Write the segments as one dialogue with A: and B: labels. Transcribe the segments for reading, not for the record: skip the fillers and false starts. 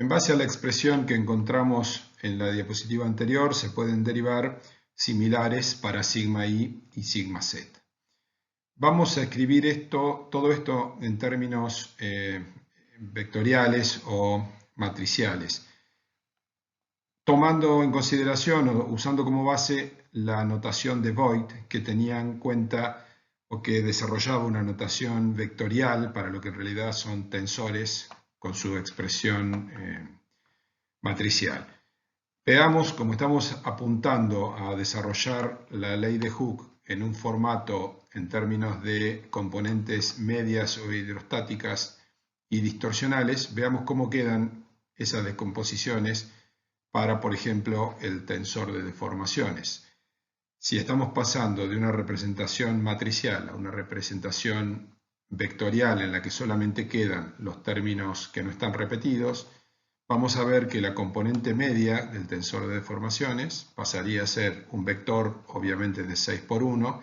A: En base a la expresión que encontramos en la diapositiva anterior, se pueden derivar similares para sigma i y sigma z. Vamos a escribir todo esto en términos vectoriales o matriciales, tomando en consideración o usando como base la notación de Voigt, que tenía en cuenta o que desarrollaba una notación vectorial para lo que en realidad son tensores con su expresión matricial. Veamos cómo estamos apuntando a desarrollar la ley de Hooke en un formato en términos de componentes medias o hidrostáticas y distorsionales. Veamos cómo quedan esas descomposiciones para, por ejemplo, el tensor de deformaciones. Si estamos pasando de una representación matricial a una representación vectorial en la que solamente quedan los términos que no están repetidos, vamos a ver que la componente media del tensor de deformaciones pasaría a ser un vector, obviamente de 6 por 1,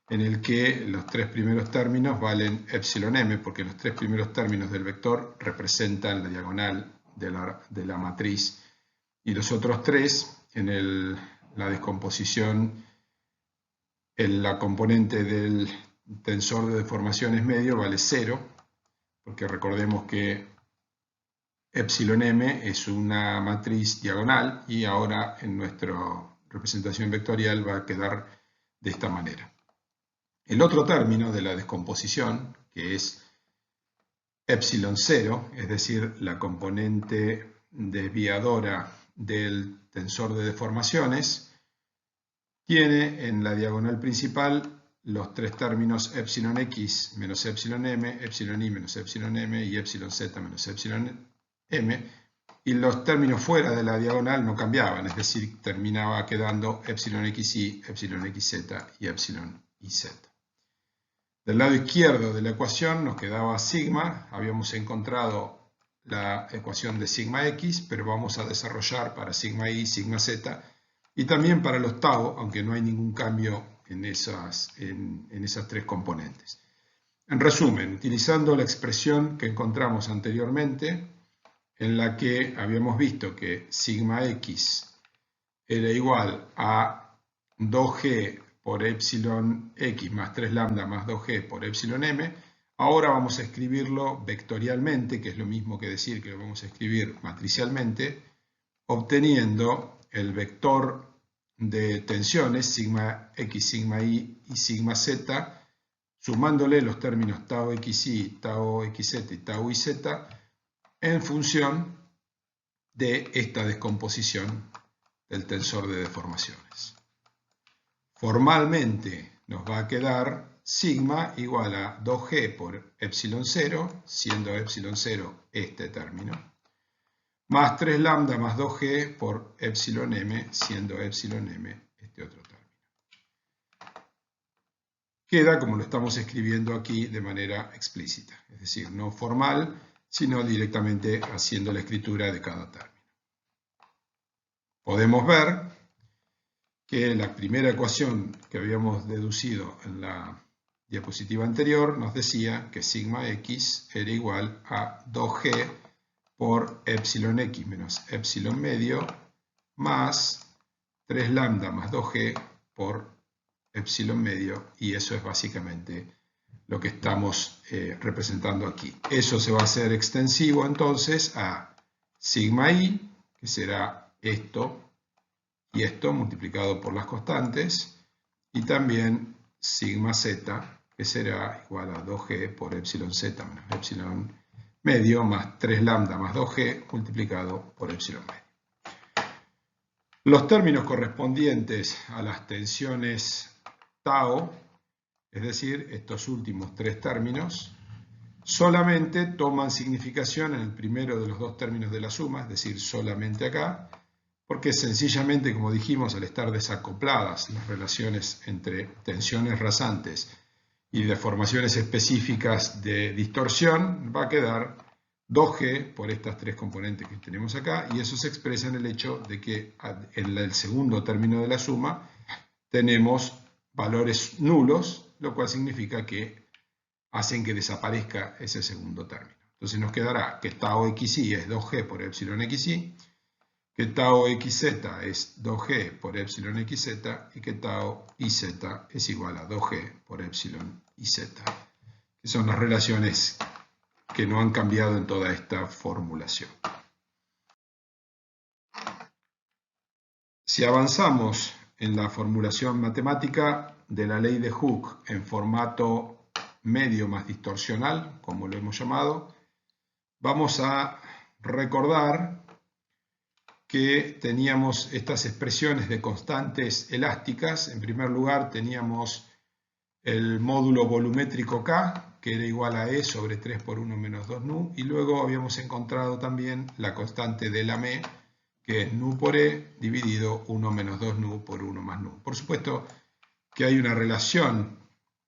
A: en el que los tres primeros términos valen epsilon m, porque los tres primeros términos del vector representan la diagonal de la matriz, y los otros tres, en la descomposición, en la componente del tensor de deformaciones medio vale 0, porque recordemos que epsilon m es una matriz diagonal y ahora en nuestra representación vectorial va a quedar de esta manera. El otro término de la descomposición, que es epsilon 0, es decir, la componente desviadora del tensor de deformaciones, tiene en la diagonal principal los tres términos epsilon x menos epsilon m, epsilon i menos epsilon m y epsilon z menos epsilon m, y los términos fuera de la diagonal no cambiaban, es decir, terminaba quedando epsilon xi, epsilon xz y epsilon iz. Del lado izquierdo de la ecuación nos quedaba sigma, habíamos encontrado la ecuación de sigma x, pero vamos a desarrollar para sigma i, sigma z y también para los tau, aunque no hay ningún cambio en esas tres componentes. En resumen, utilizando la expresión que encontramos anteriormente, en la que habíamos visto que sigma x era igual a 2g por epsilon x más 3 lambda más 2g por epsilon m, ahora vamos a escribirlo vectorialmente, que es lo mismo que decir que lo vamos a escribir matricialmente, obteniendo el vector de tensiones sigma x, sigma y sigma z, sumándole los términos tau xi, tau xz y tau iz en función de esta descomposición del tensor de deformaciones. Formalmente nos va a quedar sigma igual a 2g por epsilon 0, siendo epsilon 0 este término, más 3 lambda más 2g por epsilon m, siendo epsilon m este otro término. Queda como lo estamos escribiendo aquí de manera explícita, es decir, no formal, sino directamente haciendo la escritura de cada término. Podemos ver que la primera ecuación que habíamos deducido en la diapositiva anterior nos decía que sigma x era igual a 2g por epsilon x menos epsilon medio más 3 lambda más 2g por epsilon medio, y eso es básicamente lo que estamos representando aquí. Eso se va a hacer extensivo entonces a sigma i, que será esto y esto multiplicado por las constantes, y también sigma z, que será igual a 2g por epsilon z menos epsilon medio más 3 lambda más 2g multiplicado por epsilon medio. Los términos correspondientes a las tensiones tau, es decir, estos últimos tres términos, solamente toman significación en el primero de los dos términos de la suma, es decir, solamente acá, porque sencillamente, como dijimos, al estar desacopladas las relaciones entre tensiones rasantes y deformaciones específicas de distorsión, va a quedar 2g por estas tres componentes que tenemos acá, y eso se expresa en el hecho de que en el segundo término de la suma tenemos valores nulos, lo cual significa que hacen que desaparezca ese segundo término. Entonces nos quedará que tau xi es 2g por epsilon xi, que tau xz es 2g por epsilon xz y que tau iz es igual a 2g por epsilon iz, que son las relaciones que no han cambiado en toda esta formulación. Si avanzamos en la formulación matemática de la ley de Hooke en formato medio más distorsional, como lo hemos llamado, vamos a recordar que teníamos estas expresiones de constantes elásticas. En primer lugar teníamos el módulo volumétrico K, que era igual a E sobre 3 por 1 menos 2 nu, y luego habíamos encontrado también la constante de la M, que es nu por E dividido 1 menos 2 nu por 1 más nu. Por supuesto que hay una relación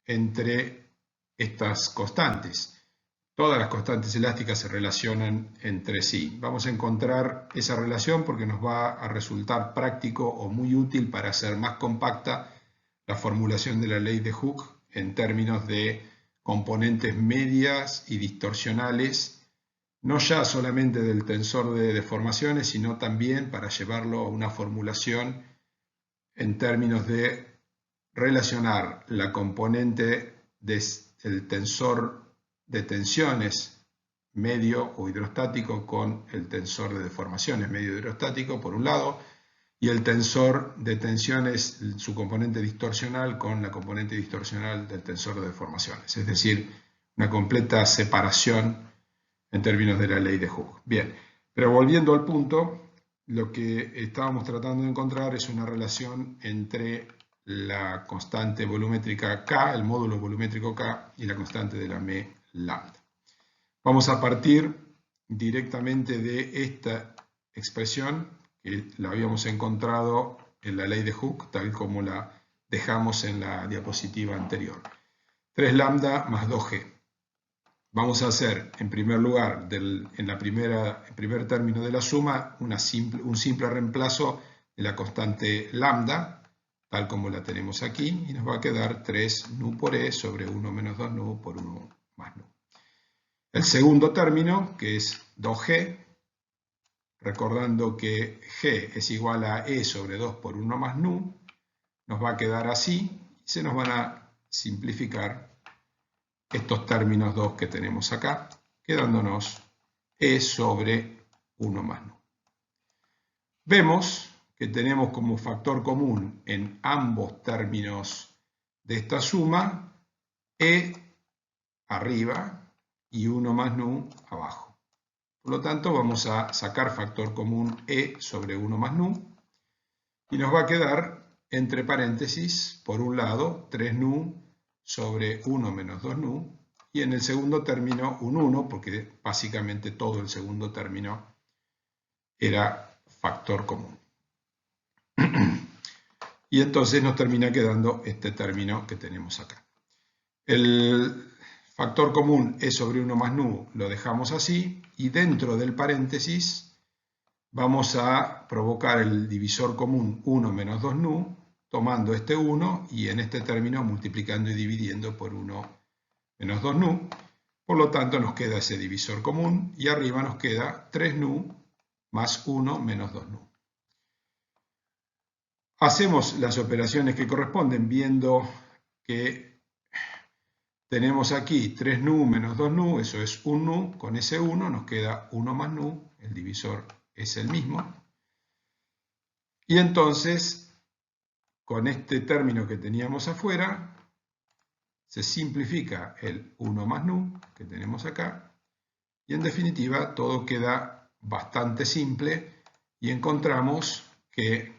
A: entre estas constantes. Todas las constantes elásticas se relacionan entre sí. Vamos a encontrar esa relación porque nos va a resultar práctico o muy útil para hacer más compacta la formulación de la ley de Hooke en términos de componentes medias y distorsionales, no ya solamente del tensor de deformaciones, sino también para llevarlo a una formulación en términos de relacionar la componente del tensor de tensiones medio o hidrostático con el tensor de deformaciones medio hidrostático por un lado, y el tensor de tensiones, su componente distorsional, con la componente distorsional del tensor de deformaciones. Es decir, una completa separación en términos de la ley de Hooke. Bien, pero volviendo al punto, lo que estábamos tratando de encontrar es una relación entre la constante volumétrica K, el módulo volumétrico K, y la constante de la M lambda. Vamos a partir directamente de esta expresión que la habíamos encontrado en la ley de Hooke, tal como la dejamos en la diapositiva anterior. 3 lambda más 2g. Vamos a hacer, en primer lugar, en el primer término de la suma, un simple reemplazo de la constante lambda, tal como la tenemos aquí, y nos va a quedar 3 nu por e sobre 1 menos 2 nu por 1 más nu. El segundo término, que es 2g, recordando que g es igual a e sobre 2 por 1 más nu, nos va a quedar así, y se nos van a simplificar estos términos 2 que tenemos acá, quedándonos e sobre 1 más nu. Vemos que tenemos como factor común en ambos términos de esta suma e arriba y 1 más nu abajo. Por lo tanto, vamos a sacar factor común e sobre 1 más nu y nos va a quedar entre paréntesis, por un lado, 3 nu sobre 1 menos 2 nu, y en el segundo término un 1, porque básicamente todo el segundo término era factor común. Y entonces nos termina quedando este término que tenemos acá. El factor común e sobre 1 más nu lo dejamos así, y dentro del paréntesis vamos a provocar el divisor común 1 menos 2 nu, tomando este 1 y en este término multiplicando y dividiendo por 1 menos 2 nu. Por lo tanto nos queda ese divisor común y arriba nos queda 3 nu más 1 menos 2 nu. Hacemos las operaciones que corresponden viendo que tenemos aquí 3 nu menos 2 nu, eso es 1 nu, con ese 1 nos queda 1 más nu, el divisor es el mismo. Y entonces, con este término que teníamos afuera, se simplifica el 1 más nu que tenemos acá, y en definitiva todo queda bastante simple y encontramos que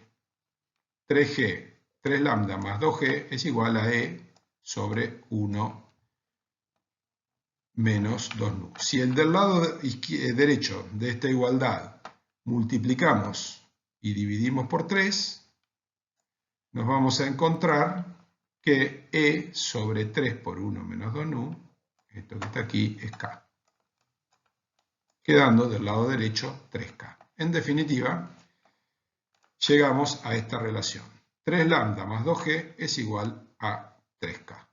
A: 3g, 3 lambda más 2g es igual a e sobre 1 menos 2 nu. Si el del lado derecho de esta igualdad multiplicamos y dividimos por 3, nos vamos a encontrar que e sobre 3 por 1 menos 2 nu, esto que está aquí, es k. Quedando del lado derecho 3k. En definitiva, llegamos a esta relación. 3 lambda más 2g es igual a 3k.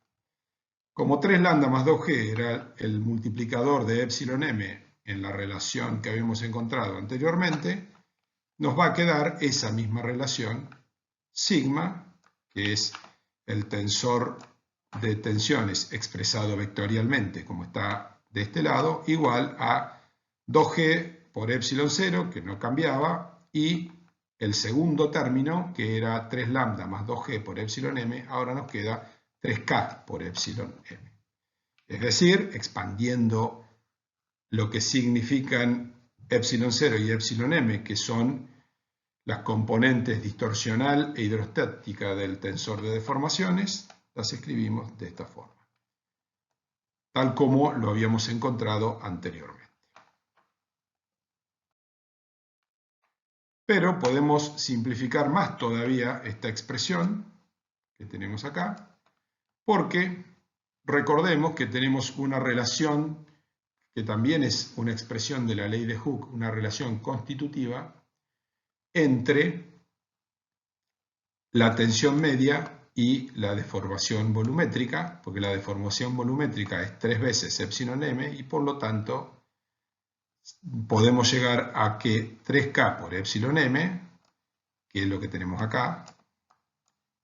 A: Como 3 lambda más 2G era el multiplicador de epsilon m en la relación que habíamos encontrado anteriormente, nos va a quedar esa misma relación sigma, que es el tensor de tensiones expresado vectorialmente, como está de este lado, igual a 2G por epsilon 0, que no cambiaba, y el segundo término, que era 3 lambda más 2G por epsilon m, ahora nos queda 3K por epsilon m. Es decir, expandiendo lo que significan epsilon 0 y epsilon m, que son las componentes distorsional e hidrostática del tensor de deformaciones, las escribimos de esta forma, tal como lo habíamos encontrado anteriormente. Pero podemos simplificar más todavía esta expresión que tenemos acá, porque recordemos que tenemos una relación que también es una expresión de la ley de Hooke, una relación constitutiva entre la tensión media y la deformación volumétrica, porque la deformación volumétrica es 3 veces epsilon m y por lo tanto podemos llegar a que 3K por epsilon m, que es lo que tenemos acá,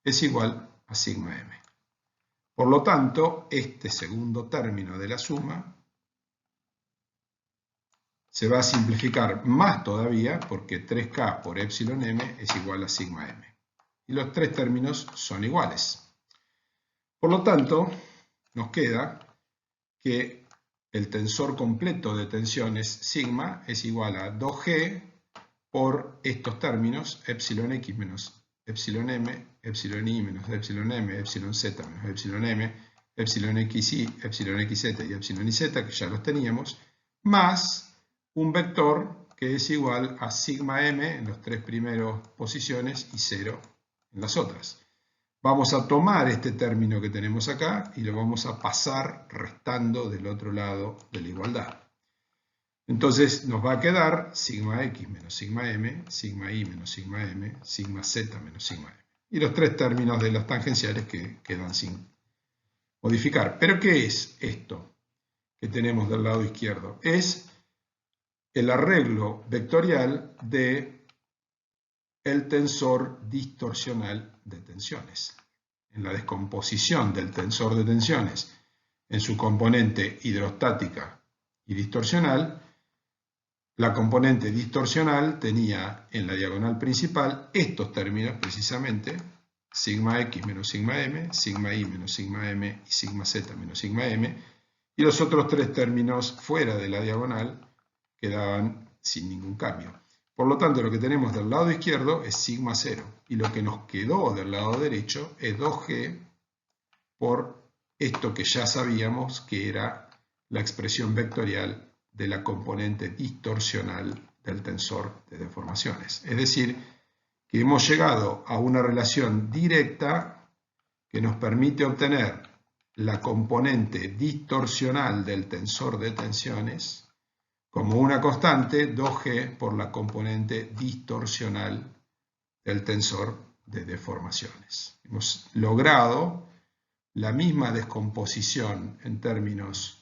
A: es igual a sigma m. Por lo tanto, este segundo término de la suma se va a simplificar más todavía porque 3K por epsilon m es igual a sigma m. Y los tres términos son iguales. Por lo tanto, nos queda que el tensor completo de tensiones sigma es igual a 2G por estos términos, epsilon x menos epsilon m, epsilon y menos epsilon m, epsilon z menos epsilon m, epsilon xy, epsilon xz y epsilon yz, que ya los teníamos, más un vector que es igual a sigma m en las tres primeras posiciones y 0 en las otras. Vamos a tomar este término que tenemos acá y lo vamos a pasar restando del otro lado de la igualdad. Entonces nos va a quedar sigma x menos sigma m, sigma y menos sigma m, sigma z menos sigma m. Y los tres términos de las tangenciales que quedan sin modificar. ¿Pero qué es esto que tenemos del lado izquierdo? Es el arreglo vectorial de el tensor distorsional de tensiones. En la descomposición del tensor de tensiones en su componente hidrostática y distorsional, la componente distorsional tenía en la diagonal principal estos términos precisamente, sigma x menos sigma m, sigma y menos sigma m y sigma z menos sigma m, y los otros tres términos fuera de la diagonal quedaban sin ningún cambio. Por lo tanto, lo que tenemos del lado izquierdo es sigma 0 y lo que nos quedó del lado derecho es 2G por esto que ya sabíamos que era la expresión vectorial de la componente distorsional del tensor de deformaciones. Es decir, que hemos llegado a una relación directa que nos permite obtener la componente distorsional del tensor de tensiones como una constante 2G por la componente distorsional del tensor de deformaciones. Hemos logrado la misma descomposición en términos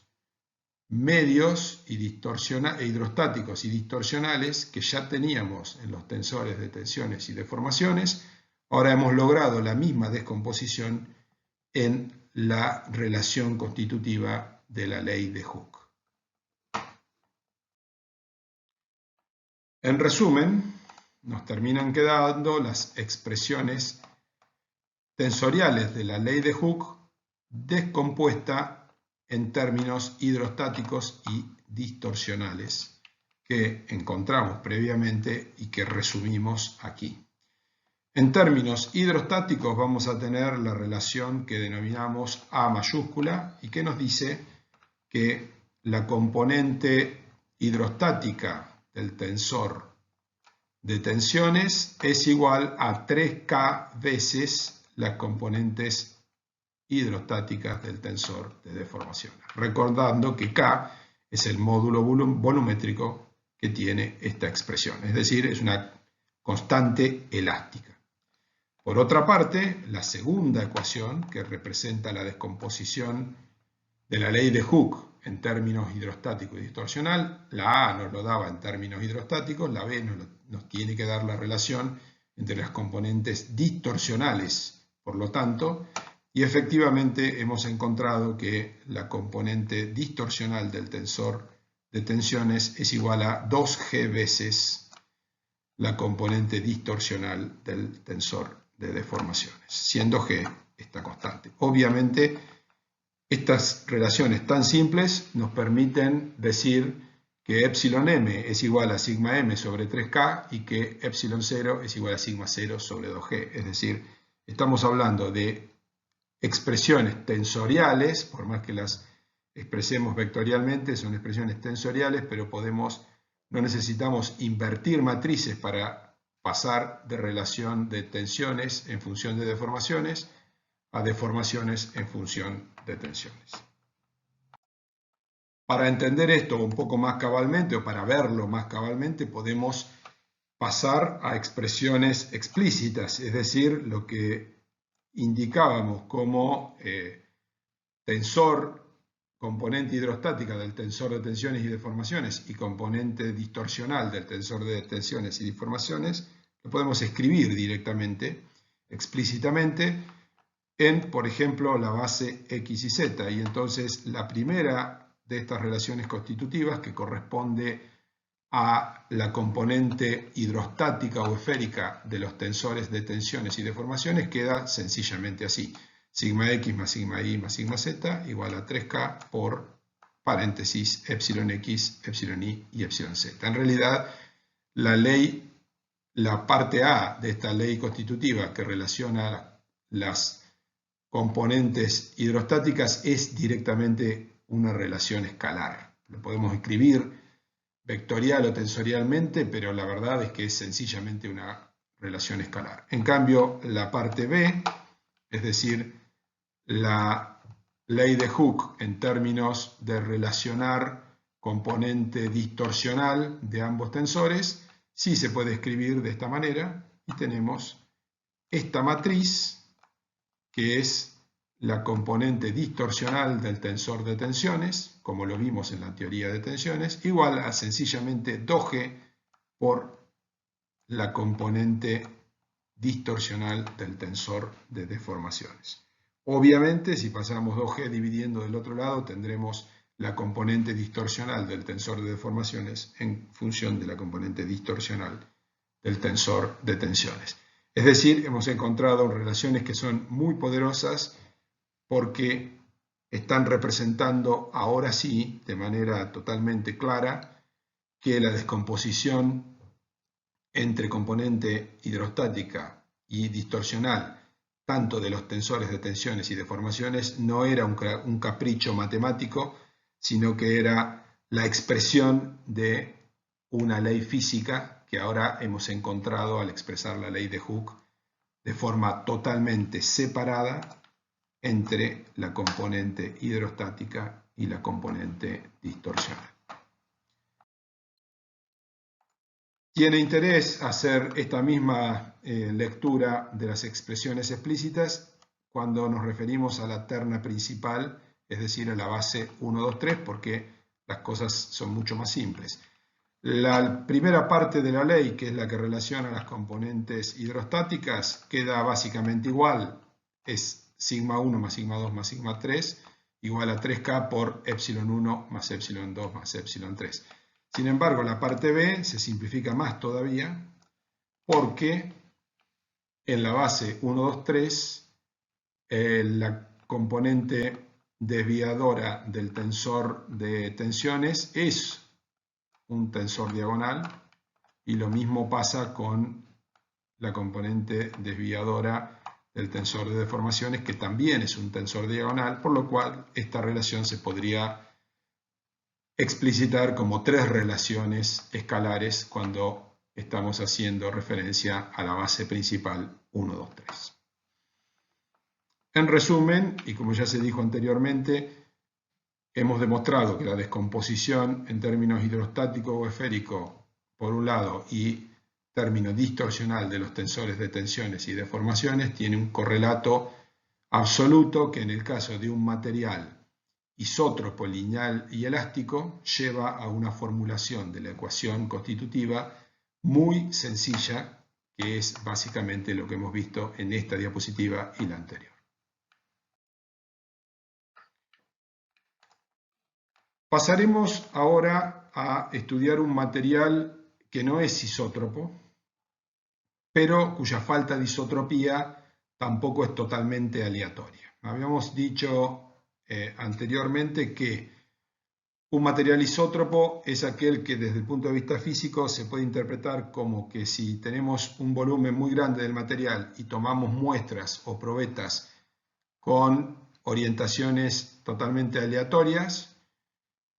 A: medios y hidrostáticos y distorsionales que ya teníamos en los tensores de tensiones y deformaciones. Ahora hemos logrado la misma descomposición en la relación constitutiva de la ley de Hooke. En resumen, nos terminan quedando las expresiones tensoriales de la ley de Hooke descompuesta en términos hidrostáticos y distorsionales que encontramos previamente y que resumimos aquí. En términos hidrostáticos vamos a tener la relación que denominamos A mayúscula y que nos dice que la componente hidrostática del tensor de tensiones es igual a 3K veces las componentes hidrostáticas del tensor de deformaciones. Recordando que K es el módulo volumétrico que tiene esta expresión, es decir, es una constante elástica. Por otra parte, la segunda ecuación, que representa la descomposición de la ley de Hooke en términos hidrostático y distorsional. La A nos lo daba en términos hidrostáticos, la B nos tiene que dar la relación entre las componentes distorsionales, por lo tanto, y efectivamente hemos encontrado que la componente distorsional del tensor de tensiones es igual a 2G veces la componente distorsional del tensor de deformaciones, siendo G esta constante. Obviamente, estas relaciones tan simples nos permiten decir que epsilon m es igual a sigma m sobre 3K y que epsilon 0 es igual a sigma 0 sobre 2G. Es decir, estamos hablando de expresiones tensoriales, por más que las expresemos vectorialmente, son expresiones tensoriales, pero no necesitamos invertir matrices para pasar de relación de tensiones en función de deformaciones a deformaciones en función de tensiones. Para entender esto un poco más cabalmente o para verlo más cabalmente podemos pasar a expresiones explícitas, es decir, lo que indicábamos como tensor, componente hidrostática del tensor de tensiones y deformaciones y componente distorsional del tensor de tensiones y deformaciones, lo podemos escribir directamente, explícitamente, en, por ejemplo, la base X y Z. Y entonces la primera de estas relaciones constitutivas, que corresponde a la componente hidrostática o esférica de los tensores de tensiones y deformaciones, queda sencillamente así. Sigma X más sigma Y más sigma Z igual a 3K por paréntesis epsilon X, epsilon Y y epsilon Z. En realidad, la parte A de esta ley constitutiva que relaciona las componentes hidrostáticas es directamente una relación escalar. Lo podemos escribir vectorial o tensorialmente, pero la verdad es que es sencillamente una relación escalar. En cambio, la parte B, es decir, la ley de Hooke en términos de relacionar componente distorsional de ambos tensores, sí se puede escribir de esta manera y tenemos esta matriz que es la componente distorsional del tensor de tensiones, como lo vimos en la teoría de tensiones, igual a sencillamente 2G por la componente distorsional del tensor de deformaciones. Obviamente, si pasamos 2G dividiendo del otro lado, tendremos la componente distorsional del tensor de deformaciones en función de la componente distorsional del tensor de tensiones. Es decir, hemos encontrado relaciones que son muy poderosas porque están representando ahora sí, de manera totalmente clara, que la descomposición entre componente hidrostática y distorsional, tanto de los tensores de tensiones y deformaciones, no era un capricho matemático, sino que era la expresión de una ley física que ahora hemos encontrado al expresar la ley de Hooke de forma totalmente separada entre la componente hidrostática y la componente distorsional. Tiene interés hacer esta misma lectura de las expresiones explícitas cuando nos referimos a la terna principal, es decir, a la base 1, 2, 3, porque las cosas son mucho más simples. La primera parte de la ley, que es la que relaciona las componentes hidrostáticas, queda básicamente igual. Es sigma 1 más sigma 2 más sigma 3 igual a 3K por epsilon 1 más epsilon 2 más epsilon 3. Sin embargo, la parte B se simplifica más todavía porque en la base 1, 2, 3 la componente desviadora del tensor de tensiones es un tensor diagonal y lo mismo pasa con la componente desviadora del tensor de deformaciones, que también es un tensor diagonal, por lo cual esta relación se podría explicitar como tres relaciones escalares cuando estamos haciendo referencia a la base principal 1, 2, 3. En resumen, y como ya se dijo anteriormente, hemos demostrado que la descomposición en términos hidrostático o esférico, por un lado, y término distorsional de los tensores de tensiones y deformaciones tiene un correlato absoluto que en el caso de un material isótropo, lineal y elástico, lleva a una formulación de la ecuación constitutiva muy sencilla, que es básicamente lo que hemos visto en esta diapositiva y la anterior. Pasaremos ahora a estudiar un material que no es isótropo, pero cuya falta de isotropía tampoco es totalmente aleatoria. Habíamos dicho anteriormente que un material isótropo es aquel que desde el punto de vista físico se puede interpretar como que si tenemos un volumen muy grande del material y tomamos muestras o probetas con orientaciones totalmente aleatorias,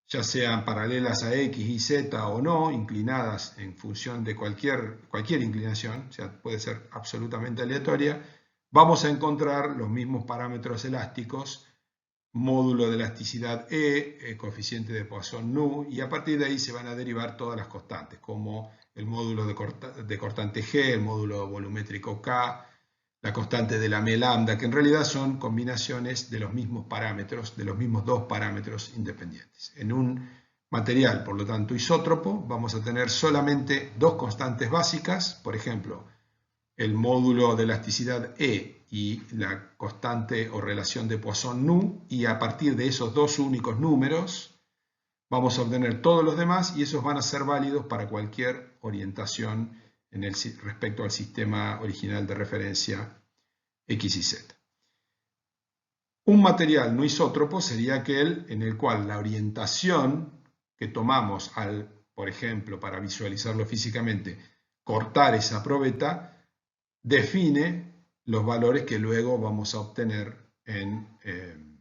A: ya sean paralelas a X y Z o no, inclinadas en función de cualquier inclinación, o sea, puede ser absolutamente aleatoria, vamos a encontrar los mismos parámetros elásticos, módulo de elasticidad E, coeficiente de Poisson nu, y a partir de ahí se van a derivar todas las constantes, como el módulo de cortante G, el módulo volumétrico K, la constante de la m lambda, que en realidad son combinaciones de los mismos parámetros, de los mismos dos parámetros independientes. En un material, por lo tanto, isótropo, vamos a tener solamente dos constantes básicas, por ejemplo, el módulo de elasticidad E y la constante o relación de Poisson nu, y a partir de esos dos únicos números vamos a obtener todos los demás y esos van a ser válidos para cualquier orientación respecto al sistema original de referencia X y Z. Un material no isótropo sería aquel en el cual la orientación que tomamos al, por ejemplo, para visualizarlo físicamente, cortar esa probeta, define los valores que luego vamos a obtener en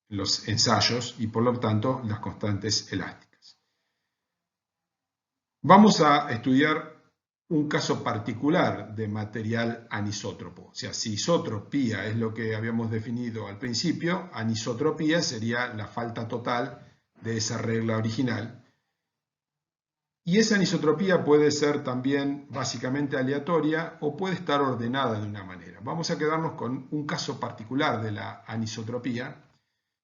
A: los ensayos y por lo tanto las constantes elásticas. Vamos a estudiar un caso particular de material anisótropo. O sea, si isotropía es lo que habíamos definido al principio, anisotropía sería la falta total de esa regla original. Y esa anisotropía puede ser también básicamente aleatoria o puede estar ordenada de una manera. Vamos a quedarnos con un caso particular de la anisotropía,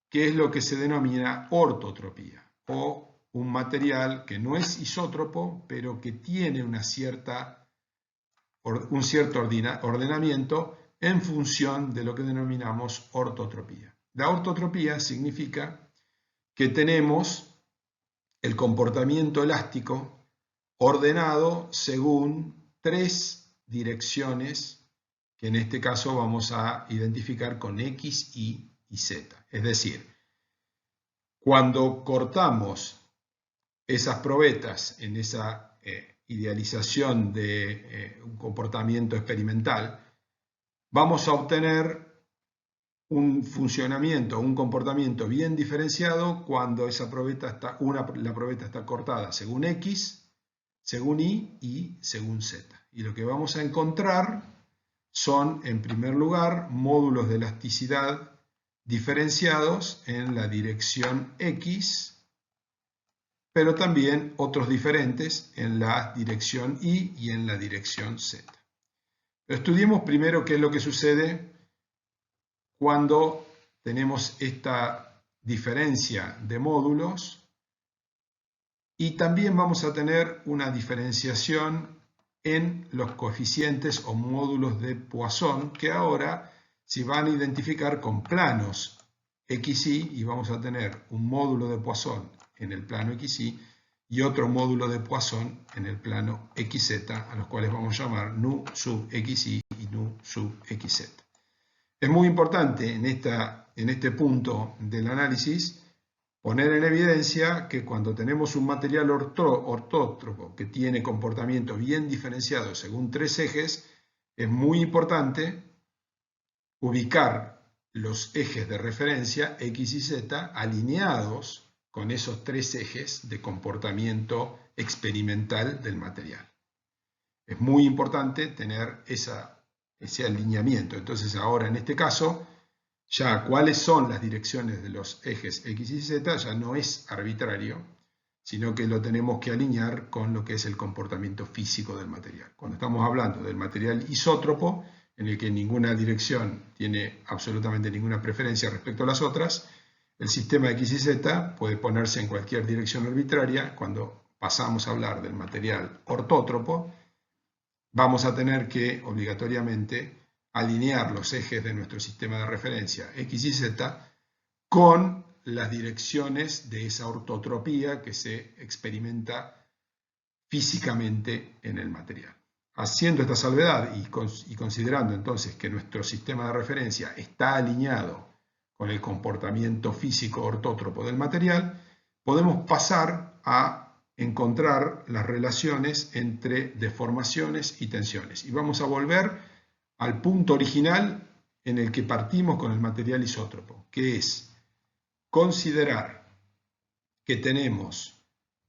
A: que es lo que se denomina ortotropía, o un material que no es isótropo, pero que tiene un cierto ordenamiento en función de lo que denominamos ortotropía. La ortotropía significa que tenemos el comportamiento elástico ordenado según tres direcciones que en este caso vamos a identificar con X, Y y Z. Es decir, cuando cortamos esas probetas en esa idealización de un comportamiento experimental, vamos a obtener un funcionamiento, un comportamiento bien diferenciado cuando esa probeta la probeta está cortada según X, según Y y según Z. Y lo que vamos a encontrar son, en primer lugar, módulos de elasticidad diferenciados en la dirección X, pero también otros diferentes en la dirección Y y en la dirección Z. Pero estudiemos primero qué es lo que sucede cuando tenemos esta diferencia de módulos y también vamos a tener una diferenciación en los coeficientes o módulos de Poisson que ahora se van a identificar con planos XY y vamos a tener un módulo de Poisson en el plano XY y otro módulo de Poisson en el plano XZ, a los cuales vamos a llamar nu sub XY y nu sub XZ. Es muy importante en este punto del análisis poner en evidencia que cuando tenemos un material ortótropo que tiene comportamiento bien diferenciado según tres ejes, es muy importante ubicar los ejes de referencia X y Z alineados con esos tres ejes de comportamiento experimental del material. Es muy importante tener ese alineamiento. Entonces ahora en este caso, ya cuáles son las direcciones de los ejes X y Z ya no es arbitrario, sino que lo tenemos que alinear con lo que es el comportamiento físico del material. Cuando estamos hablando del material isótropo, en el que ninguna dirección tiene absolutamente ninguna preferencia respecto a las otras, El sistema X y Z puede ponerse en cualquier dirección arbitraria. Cuando pasamos a hablar del material ortótropo, vamos a tener que obligatoriamente alinear los ejes de nuestro sistema de referencia X y Z con las direcciones de esa ortotropía que se experimenta físicamente en el material. Haciendo esta salvedad y considerando entonces que nuestro sistema de referencia está alineado con el comportamiento físico ortótropo del material, podemos pasar a encontrar las relaciones entre deformaciones y tensiones. Y vamos a volver al punto original en el que partimos con el material isótropo, que es considerar que tenemos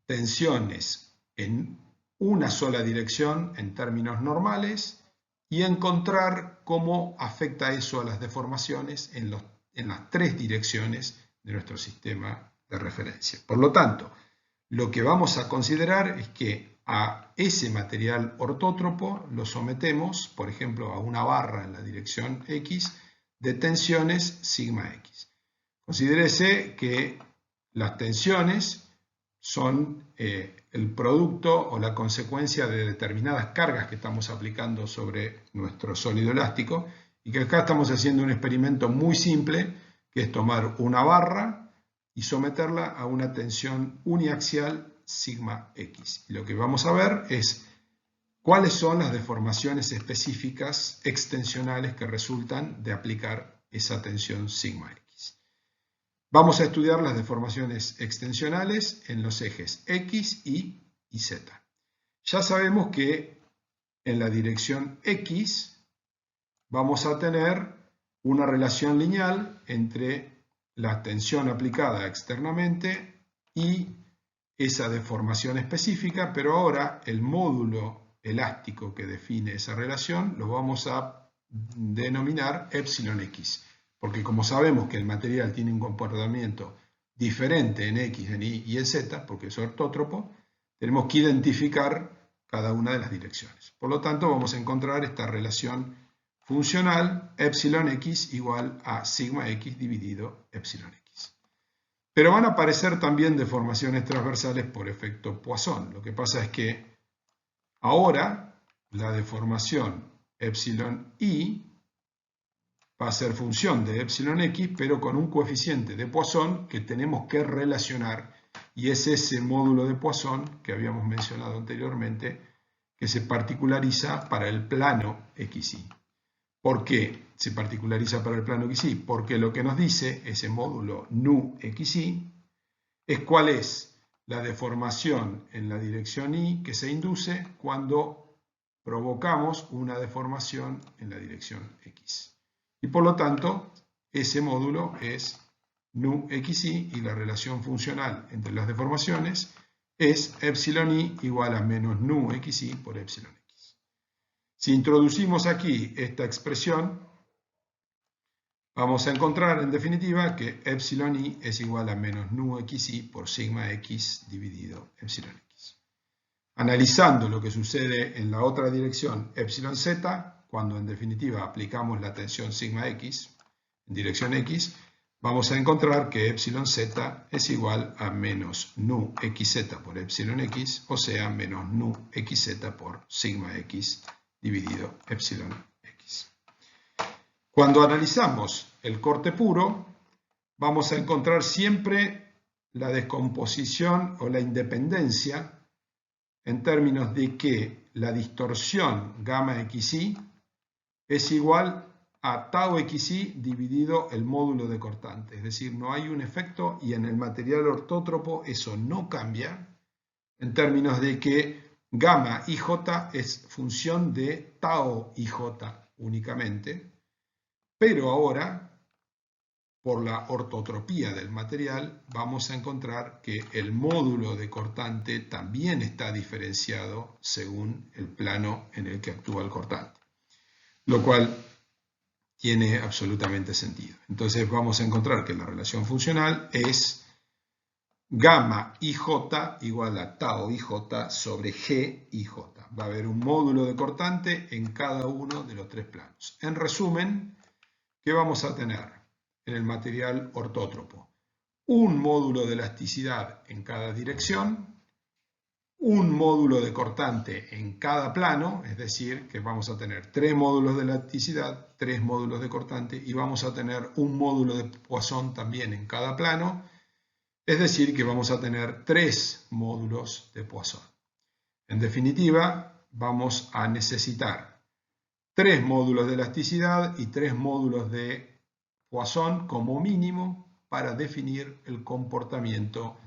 A: tensiones en una sola dirección en términos normales y encontrar cómo afecta eso a las deformaciones en las tres direcciones de nuestro sistema de referencia. Por lo tanto, lo que vamos a considerar es que a ese material ortótropo lo sometemos, por ejemplo, a una barra en la dirección X de tensiones sigma X. Considérese que las tensiones son el producto o la consecuencia de determinadas cargas que estamos aplicando sobre nuestro sólido elástico y que acá estamos haciendo un experimento muy simple, que es tomar una barra y someterla a una tensión uniaxial sigma X. Y lo que vamos a ver es cuáles son las deformaciones específicas extensionales que resultan de aplicar esa tensión sigma X. Vamos a estudiar las deformaciones extensionales en los ejes X, Y y Z. Ya sabemos que en la dirección X vamos a tener una relación lineal entre la tensión aplicada externamente y esa deformación específica, pero ahora el módulo elástico que define esa relación lo vamos a denominar epsilon X. Porque como sabemos que el material tiene un comportamiento diferente en X, en Y y en Z, porque es ortótropo, tenemos que identificar cada una de las direcciones. Por lo tanto, vamos a encontrar esta relación funcional epsilon X igual a sigma X dividido epsilon X. Pero van a aparecer también deformaciones transversales por efecto Poisson. Lo que pasa es que ahora la deformación epsilon Y va a ser función de epsilon X, pero con un coeficiente de Poisson que tenemos que relacionar, y es ese módulo de Poisson que habíamos mencionado anteriormente, que se particulariza para el plano XY. ¿Por qué se particulariza para el plano XY? Porque lo que nos dice ese módulo nu XY es cuál es la deformación en la dirección Y que se induce cuando provocamos una deformación en la dirección X. Y por lo tanto, ese módulo es nu XY y la relación funcional entre las deformaciones es epsilon Y igual a menos nu XY por epsilon X. Si introducimos aquí esta expresión, vamos a encontrar en definitiva que epsilon Y es igual a menos nu XY por sigma X dividido epsilon X. Analizando lo que sucede en la otra dirección epsilon Z, cuando en definitiva aplicamos la tensión sigma X en dirección X, vamos a encontrar que epsilon Z es igual a menos nu XZ por epsilon X, o sea, menos nu XZ por sigma X dividido epsilon X. Cuando analizamos el corte puro, vamos a encontrar siempre la descomposición o la independencia en términos de que la distorsión gamma XY es igual a tau XY dividido el módulo de cortante. Es decir, no hay un efecto y en el material ortótropo eso no cambia en términos de que gamma IJ es función de tau IJ únicamente, pero ahora por la ortotropía del material vamos a encontrar que el módulo de cortante también está diferenciado según el plano en el que actúa el cortante, lo cual tiene absolutamente sentido. Entonces vamos a encontrar que la relación funcional es gamma IJ igual a tau IJ sobre G IJ. Va a haber un módulo de cortante en cada uno de los tres planos. En resumen, ¿qué vamos a tener en el material ortótropo? un módulo de elasticidad en cada dirección, un módulo de cortante en cada plano, es decir, que vamos a tener 3 módulos de elasticidad, 3 módulos de cortante y vamos a tener un módulo de Poisson también en cada plano, es decir, que vamos a tener 3 módulos de Poisson. En definitiva, vamos a necesitar 3 módulos de elasticidad y 3 módulos de Poisson como mínimo para definir el comportamiento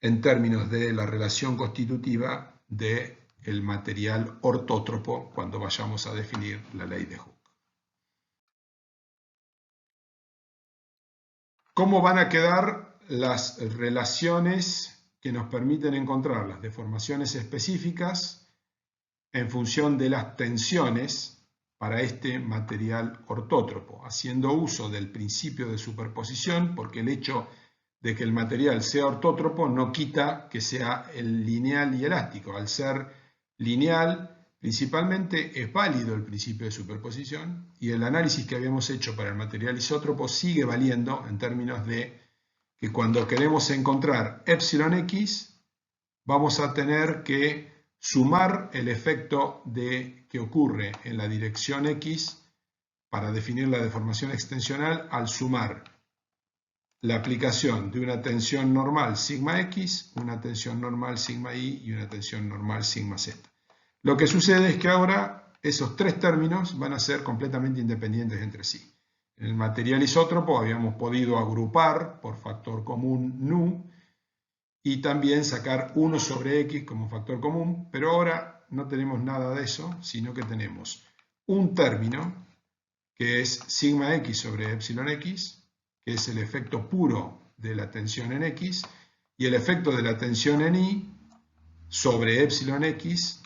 A: en términos de la relación constitutiva del material ortótropo cuando vayamos a definir la ley de Hooke. ¿Cómo van a quedar las relaciones que nos permiten encontrar las deformaciones específicas en función de las tensiones para este material ortótropo, haciendo uso del principio de superposición, porque el hecho de que el material sea ortótropo no quita que sea lineal y elástico. Al ser lineal, principalmente es válido el principio de superposición y el análisis que habíamos hecho para el material isótropo sigue valiendo en términos de que cuando queremos encontrar epsilon x, vamos a tener que sumar el efecto que ocurre en la dirección x para definir la deformación extensional al sumar la aplicación de una tensión normal sigma x, una tensión normal sigma y y una tensión normal sigma z. Lo que sucede es que ahora esos 3 términos van a ser completamente independientes entre sí. En el material isótropo habíamos podido agrupar por factor común nu y también sacar 1 sobre x como factor común, pero ahora no tenemos nada de eso, sino que tenemos un término que es sigma x sobre epsilon x, que es el efecto puro de la tensión en x, y el efecto de la tensión en y sobre epsilon x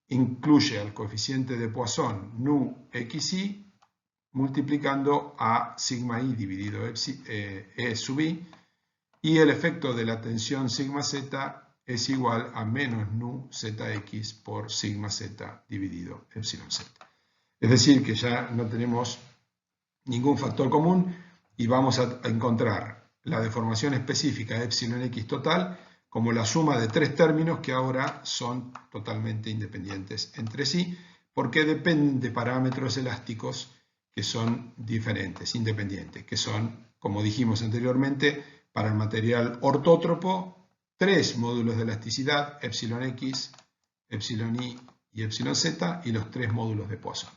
A: incluye al coeficiente de Poisson nu xy multiplicando a sigma i dividido e sub i, y el efecto de la tensión sigma z es igual a menos nu zx por sigma z dividido epsilon z. Es decir, que ya no tenemos ningún factor común y vamos a encontrar la deformación específica de epsilon x total como la suma de 3 términos que ahora son totalmente independientes entre sí porque dependen de parámetros elásticos que son diferentes, independientes, que son, como dijimos anteriormente, para el material ortótropo, 3 módulos de elasticidad, epsilon x, epsilon y epsilon z, y los 3 módulos de Poisson.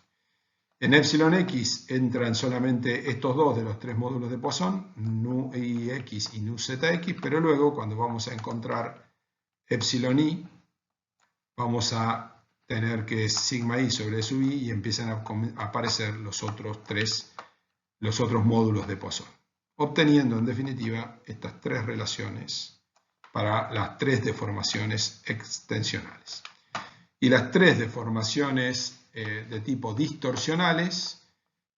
A: En epsilon x entran solamente estos 2 de los 3 módulos de Poisson, nu x y nu zx, pero luego cuando vamos a encontrar epsilon y, vamos a tener que es sigma i sobre sub i y empiezan a aparecer los otros módulos de Poisson, obteniendo en definitiva estas 3 relaciones para las 3 deformaciones extensionales. Y las 3 deformaciones de tipo distorsionales,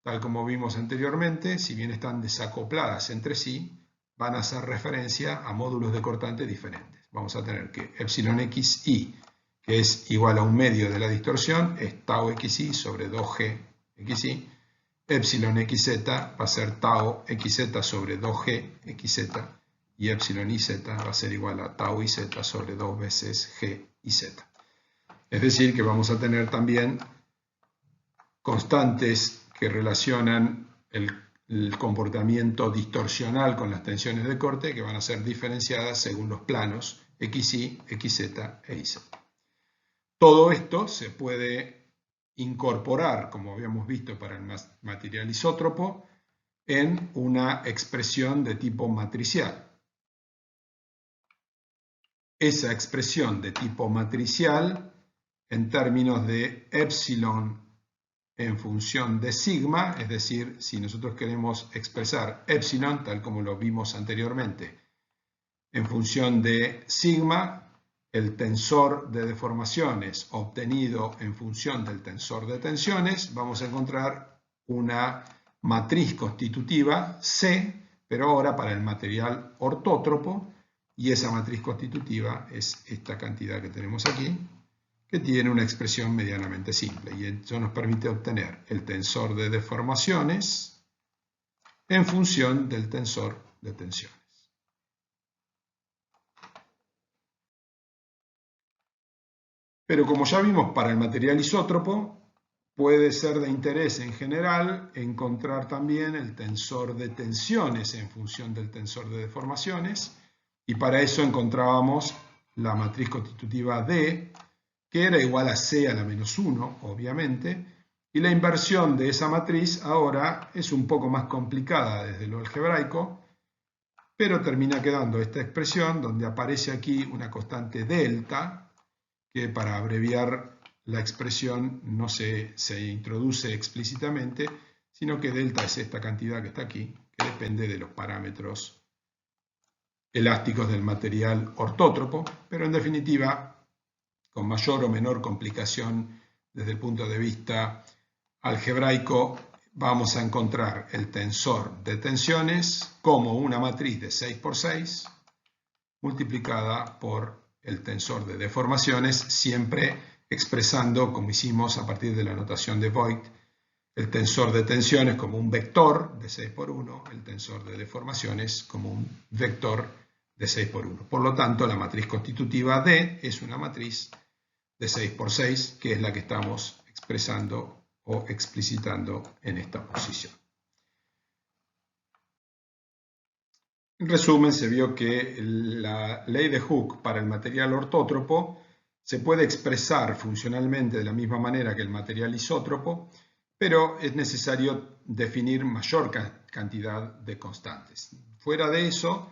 A: tal como vimos anteriormente, si bien están desacopladas entre sí, van a hacer referencia a módulos de cortante diferentes. Vamos a tener que epsilon xy, que es igual a un medio de la distorsión, es tau xy sobre 2g xy. Epsilon xz va a ser tau xz sobre 2g xz. Y epsilon iz va a ser igual a tau iz sobre 2 veces g y z. Es decir, que vamos a tener también constantes que relacionan el comportamiento distorsional con las tensiones de corte que van a ser diferenciadas según los planos xy, xz e iz. Todo esto se puede incorporar, como habíamos visto para el material isótropo, en una expresión de tipo matricial. Esa expresión de tipo matricial, en términos de epsilon en función de sigma, es decir, si nosotros queremos expresar epsilon, tal como lo vimos anteriormente, en función de sigma, el tensor de deformaciones obtenido en función del tensor de tensiones, vamos a encontrar una matriz constitutiva C, pero ahora para el material ortótropo, y esa matriz constitutiva es esta cantidad que tenemos aquí, que tiene una expresión medianamente simple, y eso nos permite obtener el tensor de deformaciones en función del tensor de tensiones. Pero como ya vimos para el material isótropo, puede ser de interés en general encontrar también el tensor de tensiones en función del tensor de deformaciones, y para eso encontrábamos la matriz constitutiva D, que era igual a C a la menos 1, obviamente, y la inversión de esa matriz ahora es un poco más complicada desde lo algebraico, pero termina quedando esta expresión donde aparece aquí una constante delta, que para abreviar la expresión no se introduce explícitamente, sino que delta es esta cantidad que está aquí, que depende de los parámetros elásticos del material ortótropo, pero en definitiva, con mayor o menor complicación desde el punto de vista algebraico, vamos a encontrar el tensor de tensiones como una matriz de 6 por 6 multiplicada por el tensor de deformaciones, siempre expresando, como hicimos a partir de la notación de Voigt, el tensor de tensiones como un vector de 6 por 1, el tensor de deformaciones como un vector de 6 por 1. Por lo tanto, la matriz constitutiva D es una matriz de 6 por 6, que es la que estamos expresando o explicitando en esta posición. En resumen, se vio que la ley de Hooke para el material ortótropo se puede expresar funcionalmente de la misma manera que el material isótropo, pero es necesario definir mayor cantidad de constantes. Fuera de eso,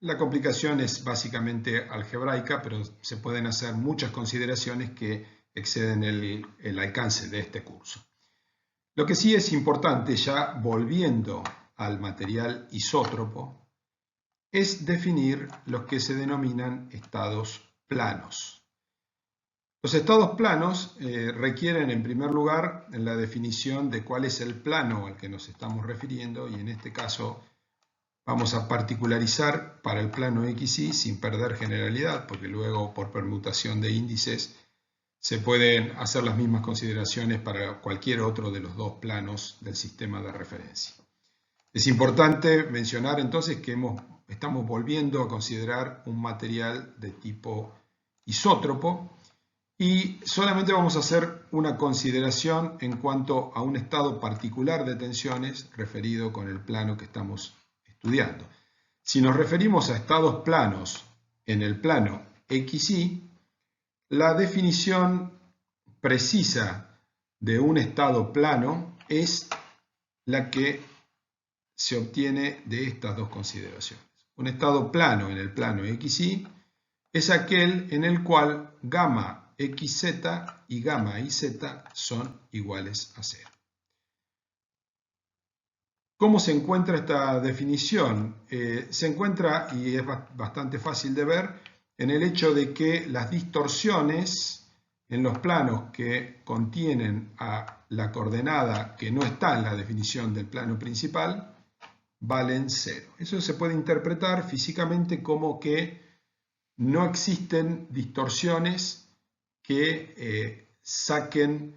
A: la complicación es básicamente algebraica, pero se pueden hacer muchas consideraciones que exceden el alcance de este curso. Lo que sí es importante, ya volviendo al material isótropo, es definir los que se denominan estados planos. Los estados planos requieren en primer lugar la definición de cuál es el plano al que nos estamos refiriendo, y en este caso vamos a particularizar para el plano XY sin perder generalidad, porque luego por permutación de índices se pueden hacer las mismas consideraciones para cualquier otro de los dos planos del sistema de referencia. Es importante mencionar entonces que estamos volviendo a considerar un material de tipo isótropo, y solamente vamos a hacer una consideración en cuanto a un estado particular de tensiones referido con el plano que estamos estudiando. Si nos referimos a estados planos en el plano XY, la definición precisa de un estado plano es la que se obtiene de estas dos consideraciones. Un estado plano en el plano XY es aquel en el cual gamma XZ y gamma YZ son iguales a 0. ¿Cómo se encuentra esta definición? Se encuentra, y es bastante fácil de ver, en el hecho de que las distorsiones en los planos que contienen a la coordenada que no está en la definición del plano principal valen 0. Eso se puede interpretar físicamente como que no existen distorsiones que saquen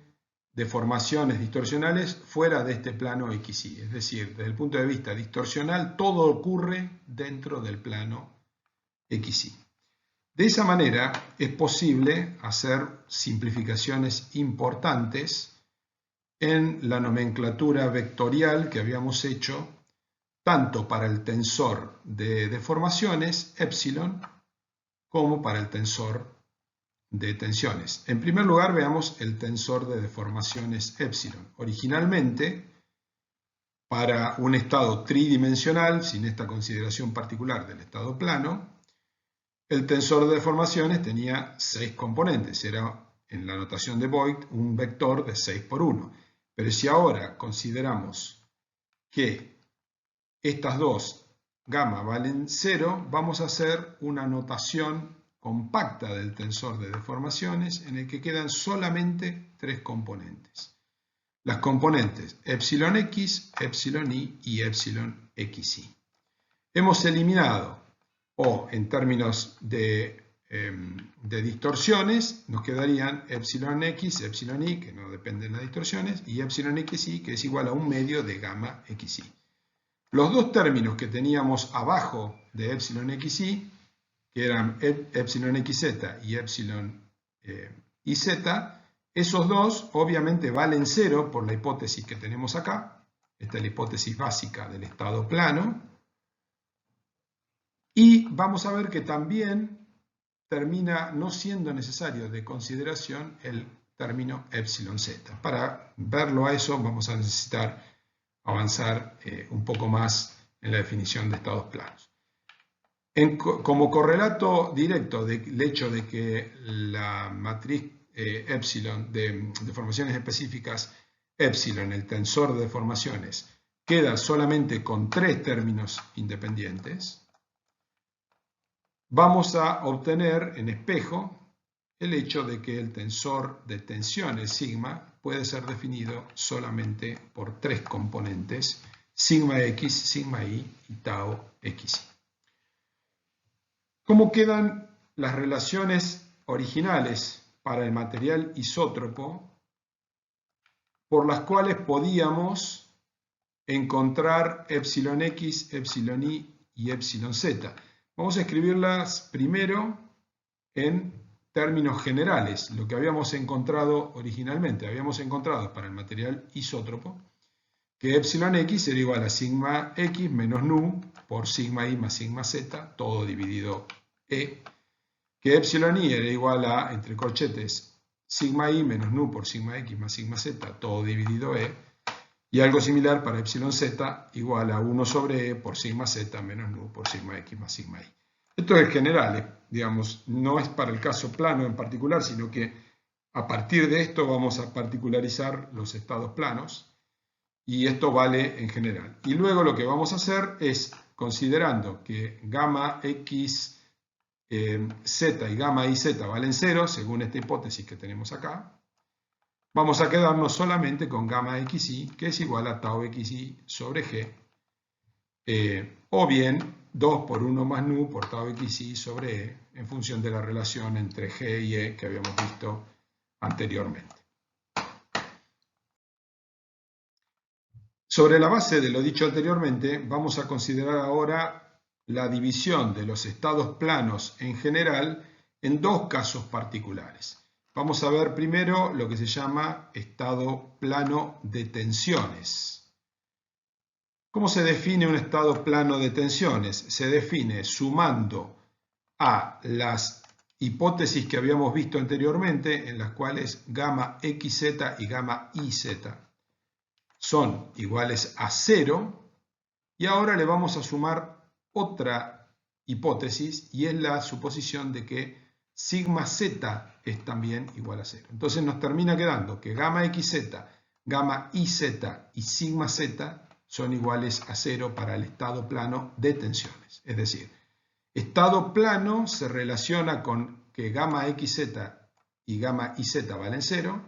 A: deformaciones distorsionales fuera de este plano XY. Es decir, desde el punto de vista distorsional, todo ocurre dentro del plano XY. De esa manera es posible hacer simplificaciones importantes en la nomenclatura vectorial que habíamos hecho, tanto para el tensor de deformaciones, epsilon, como para el tensor de tensiones. En primer lugar, veamos el tensor de deformaciones epsilon. Originalmente, para un estado tridimensional, sin esta consideración particular del estado plano, el tensor de deformaciones tenía 6 componentes. Era, en la notación de Voigt, un vector de 6 por 1. Pero si ahora consideramos que estas dos gamma valen 0, vamos a hacer una notación compacta del tensor de deformaciones en el que quedan solamente 3 componentes. Las componentes epsilon x, epsilon y y epsilon xy. Hemos eliminado, o en términos de distorsiones, nos quedarían epsilon x, epsilon y, que no dependen de las distorsiones, y epsilon xy, que es igual a 1/2 de gamma xy. Los dos términos que teníamos abajo de epsilon xy, que eran epsilon xz y epsilon y z, esos dos obviamente valen 0 por la hipótesis que tenemos acá. Esta es la hipótesis básica del estado plano. Y vamos a ver que también termina no siendo necesario de consideración el término epsilon z. Para verlo a eso vamos a necesitar avanzar un poco más en la definición de estados planos. Como correlato directo del hecho de que la matriz epsilon de deformaciones específicas epsilon, el tensor de deformaciones, queda solamente con 3 términos independientes, vamos a obtener en espejo el hecho de que el tensor de tensiones sigma puede ser definido solamente por 3 componentes, sigma x, sigma y tau xy. ¿Cómo quedan las relaciones originales para el material isótropo por las cuales podíamos encontrar epsilon x, epsilon y epsilon z? Vamos a escribirlas primero en términos generales, lo que habíamos encontrado originalmente. Habíamos encontrado para el material isótropo que epsilon x era igual a sigma x menos nu por sigma y más sigma z, todo dividido e, que epsilon y era igual a, entre corchetes, sigma y menos nu por sigma x más sigma z, todo dividido e, y algo similar para epsilon z igual a 1 sobre e por sigma z menos nu por sigma x más sigma y. Esto es general, digamos, no es para el caso plano en particular, sino que a partir de esto vamos a particularizar los estados planos y esto vale en general. Y luego lo que vamos a hacer es, considerando que gamma x z y gamma y z valen 0, según esta hipótesis que tenemos acá, vamos a quedarnos solamente con gamma xy, que es igual a tau xy sobre g, o bien 2 por 1 más nu por tau xy sobre e, en función de la relación entre g y e que habíamos visto anteriormente. Sobre la base de lo dicho anteriormente, vamos a considerar ahora la división de los estados planos en general en 2 casos particulares. Vamos a ver primero lo que se llama estado plano de tensiones. ¿Cómo se define un estado plano de tensiones? Se define sumando a las hipótesis que habíamos visto anteriormente, en las cuales gamma xz y gamma iz son iguales a 0, y ahora le vamos a sumar otra hipótesis, y es la suposición de que sigma z es también igual a 0. Entonces nos termina quedando que gamma xz, gamma iz y sigma z son iguales a 0 para el estado plano de tensiones. Es decir, estado plano se relaciona con que gamma xz y gamma iz valen 0,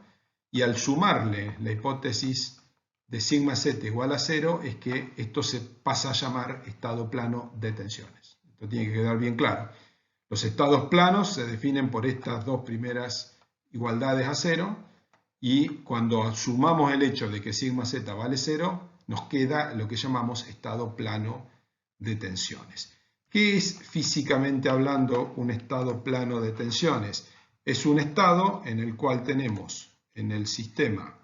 A: y al sumarle la hipótesis de sigma z igual a 0 es que esto se pasa a llamar estado plano de tensiones. Esto tiene que quedar bien claro. Los estados planos se definen por estas 2 primeras igualdades a 0, y cuando sumamos el hecho de que sigma z vale 0, nos queda lo que llamamos estado plano de tensiones. ¿Qué es físicamente hablando un estado plano de tensiones? Es un estado en el cual tenemos en el sistema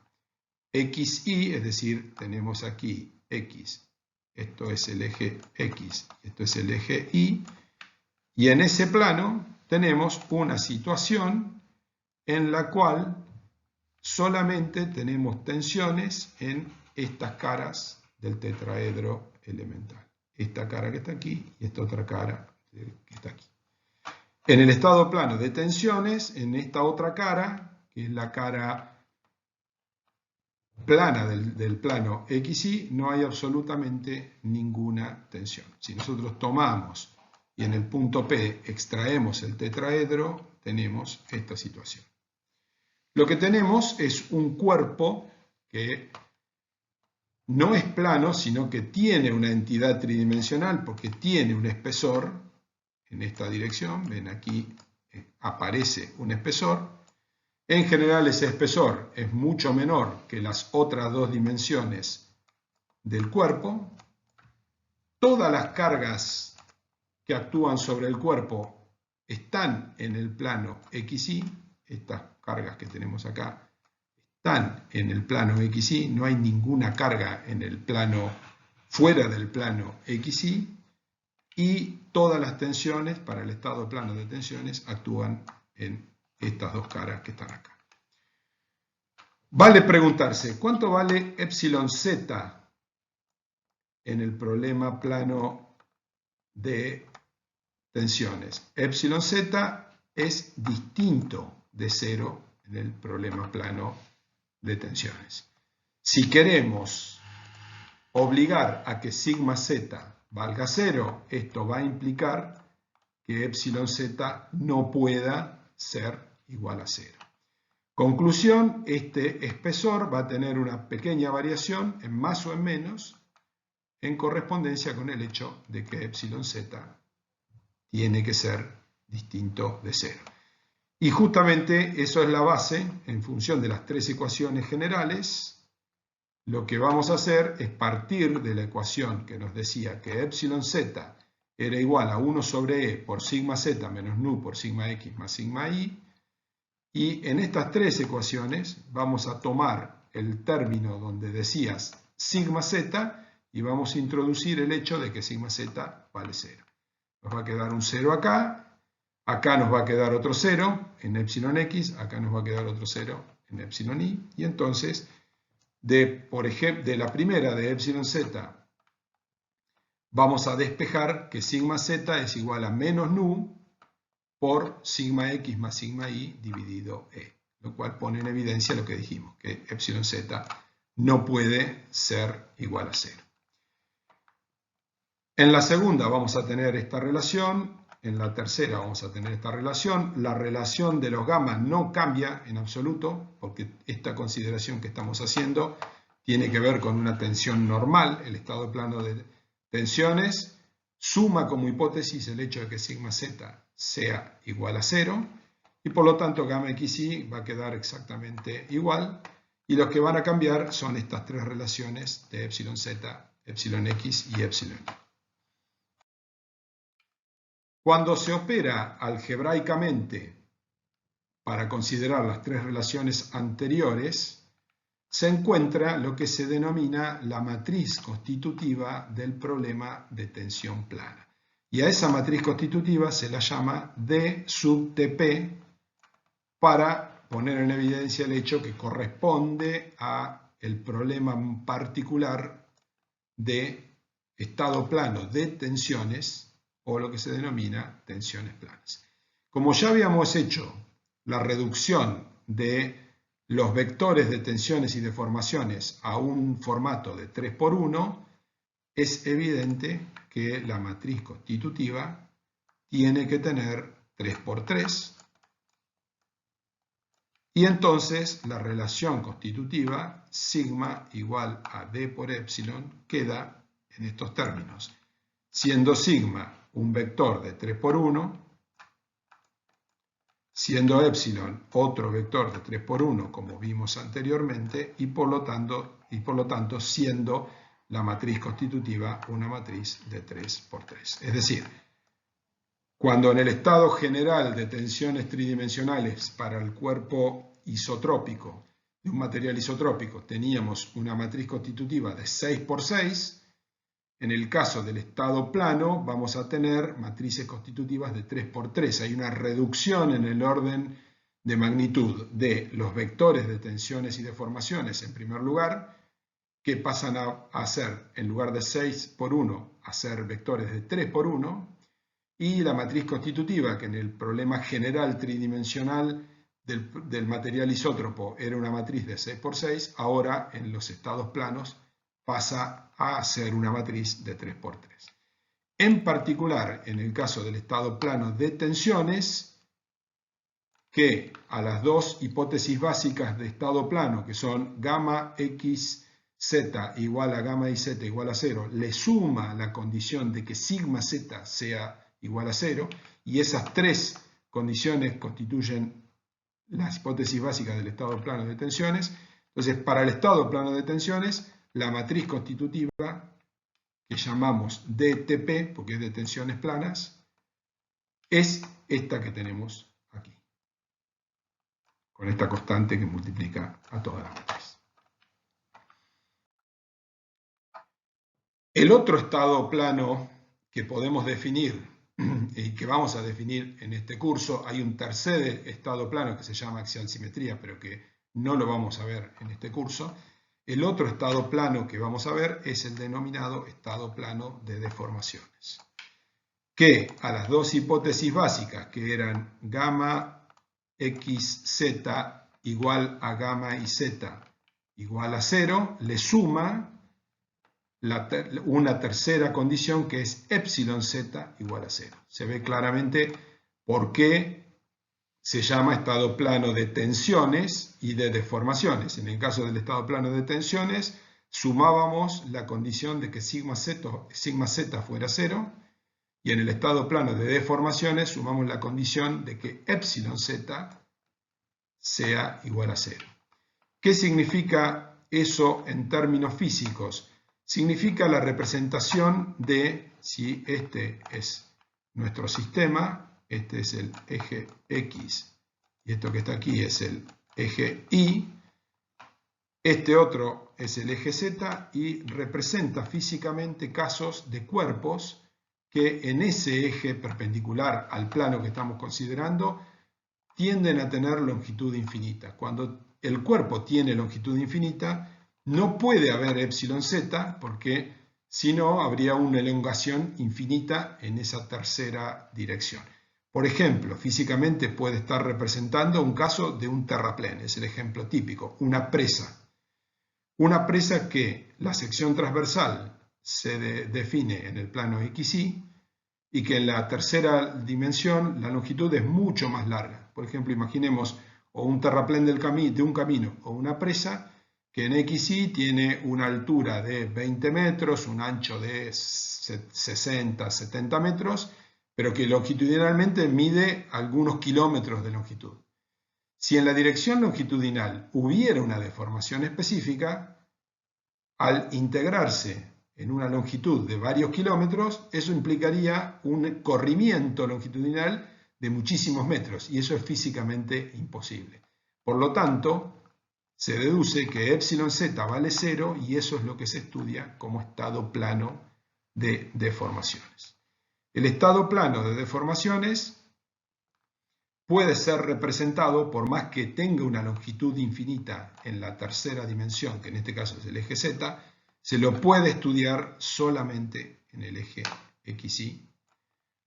A: xy, es decir, tenemos aquí x, esto es el eje x, esto es el eje y en ese plano tenemos una situación en la cual solamente tenemos tensiones en estas caras del tetraedro elemental. Esta cara que está aquí y esta otra cara que está aquí. En el estado plano de tensiones, en esta otra cara, que es la cara plana del plano xy, no hay absolutamente ninguna tensión. Si nosotros tomamos y en el punto P extraemos el tetraedro, tenemos esta situación. Lo que tenemos es un cuerpo que no es plano, sino que tiene una entidad tridimensional porque tiene un espesor en esta dirección. Ven, aquí aparece un espesor. En general ese espesor es mucho menor que las otras 2 dimensiones del cuerpo. Todas las cargas que actúan sobre el cuerpo están en el plano xy. Estas cargas que tenemos acá están en el plano XY, no hay ninguna carga en el plano fuera del plano XY, y todas las tensiones para el estado plano de tensiones actúan en estas dos caras que están acá. Vale preguntarse, ¿cuánto vale epsilon z en el problema plano de tensiones? Epsilon z es distinto de 0 en el problema plano de tensiones. Si queremos obligar a que sigma z valga 0, esto va a implicar que epsilon z no pueda ser igual a 0. Conclusión, este espesor va a tener una pequeña variación en más o en menos en correspondencia con el hecho de que epsilon z tiene que ser distinto de 0. Y justamente eso es la base, en función de las tres ecuaciones generales. Lo que vamos a hacer es partir de la ecuación que nos decía que epsilon z era igual a 1 sobre e por sigma z menos nu por sigma x más sigma y. Y en estas tres ecuaciones vamos a tomar el término donde decías sigma z y vamos a introducir el hecho de que sigma z vale 0. Nos va a quedar un 0 acá, acá nos va a quedar otro 0 en epsilon x, acá nos va a quedar otro 0 en epsilon y. Y entonces, por ejemplo, de la primera de epsilon z, vamos a despejar que sigma z es igual a menos nu por sigma x más sigma y dividido e, lo cual pone en evidencia lo que dijimos, que epsilon z no puede ser igual a 0. En la segunda vamos a tener esta relación, en la tercera vamos a tener esta relación. La relación de los gamas no cambia en absoluto, porque esta consideración que estamos haciendo tiene que ver con una tensión normal, el estado plano de tensiones, suma como hipótesis el hecho de que sigma z sea igual a 0, y por lo tanto gamma xy va a quedar exactamente igual, y los que van a cambiar son estas tres relaciones de epsilon z, epsilon x y epsilon y. Cuando se opera algebraicamente para considerar las tres relaciones anteriores, se encuentra lo que se denomina la matriz constitutiva del problema de tensión plana. Y a esa matriz constitutiva se la llama D sub Tp, para poner en evidencia el hecho que corresponde a el problema particular de estado plano de tensiones, o lo que se denomina tensiones planas. Como ya habíamos hecho la reducción de los vectores de tensiones y deformaciones a un formato de 3×1, es evidente que la matriz constitutiva tiene que tener 3×3, y entonces la relación constitutiva sigma igual a d por epsilon queda en estos términos, siendo sigma un vector de 3×1, siendo epsilon otro vector de 3×1 como vimos anteriormente, y por lo tanto siendo la matriz constitutiva una matriz de 3×3. Es decir, cuando en el estado general de tensiones tridimensionales para el cuerpo isotrópico de un material isotrópico teníamos una matriz constitutiva de 6×6, en el caso del estado plano vamos a tener matrices constitutivas de 3×3. Hay una reducción en el orden de magnitud de los vectores de tensiones y deformaciones, en primer lugar, que pasan a ser, en lugar de 6×1, a ser vectores de 3×1, y la matriz constitutiva, que en el problema general tridimensional del material isótropo era una matriz de 6×6, ahora en los estados planos pasa a ser una matriz de 3×3. En particular, en el caso del estado plano de tensiones, que a las dos hipótesis básicas de estado plano, que son gamma xz igual a gamma iz igual a 0, le suma la condición de que sigma z sea igual a 0, y esas tres condiciones constituyen las hipótesis básicas del estado plano de tensiones. Entonces, para el estado plano de tensiones, la matriz constitutiva, que llamamos DTP, porque es de tensiones planas, es esta que tenemos aquí. con esta constante que multiplica a toda la matriz. El otro estado plano que podemos definir y que vamos a definir en este curso, hay un tercer estado plano que se llama axial simetría, pero que no lo vamos a ver en este curso. El otro estado plano que vamos a ver es el denominado estado plano de deformaciones, que a las dos hipótesis básicas, que eran gamma xz igual a gamma y z igual a 0, le suma una tercera condición que es epsilon z igual a 0. Se ve claramente por qué se llama estado plano de tensiones y de deformaciones. En el caso del estado plano de tensiones, sumábamos la condición de que sigma z fuera 0, y en el estado plano de deformaciones sumamos la condición de que epsilon z sea igual a 0. ¿Qué significa eso en términos físicos? Significa la representación de, si este es nuestro sistema, este es el eje X y esto que está aquí es el eje Y, este otro es el eje Z y representa físicamente casos de cuerpos que en ese eje perpendicular al plano que estamos considerando tienden a tener longitud infinita. Cuando el cuerpo tiene longitud infinita, no puede haber epsilon z, porque si no habría una elongación infinita en esa tercera dirección. Por ejemplo, físicamente puede estar representando un caso de un terraplén, es el ejemplo típico, una presa. Una presa que la sección transversal se define en el plano XY y que en la tercera dimensión la longitud es mucho más larga. Por ejemplo, imaginemos o un terraplén de un camino o una presa que en XY tiene una altura de 20 metros, un ancho de 60, 70 metros, pero que longitudinalmente mide algunos kilómetros de longitud. Si en la dirección longitudinal hubiera una deformación específica, al integrarse en una longitud de varios kilómetros, eso implicaría un corrimiento longitudinal de muchísimos metros, y eso es físicamente imposible. Por lo tanto, se deduce que epsilon z vale 0 y eso es lo que se estudia como estado plano de deformaciones. El estado plano de deformaciones puede ser representado, por más que tenga una longitud infinita en la tercera dimensión, que en este caso es el eje z, se lo puede estudiar solamente en el eje XY,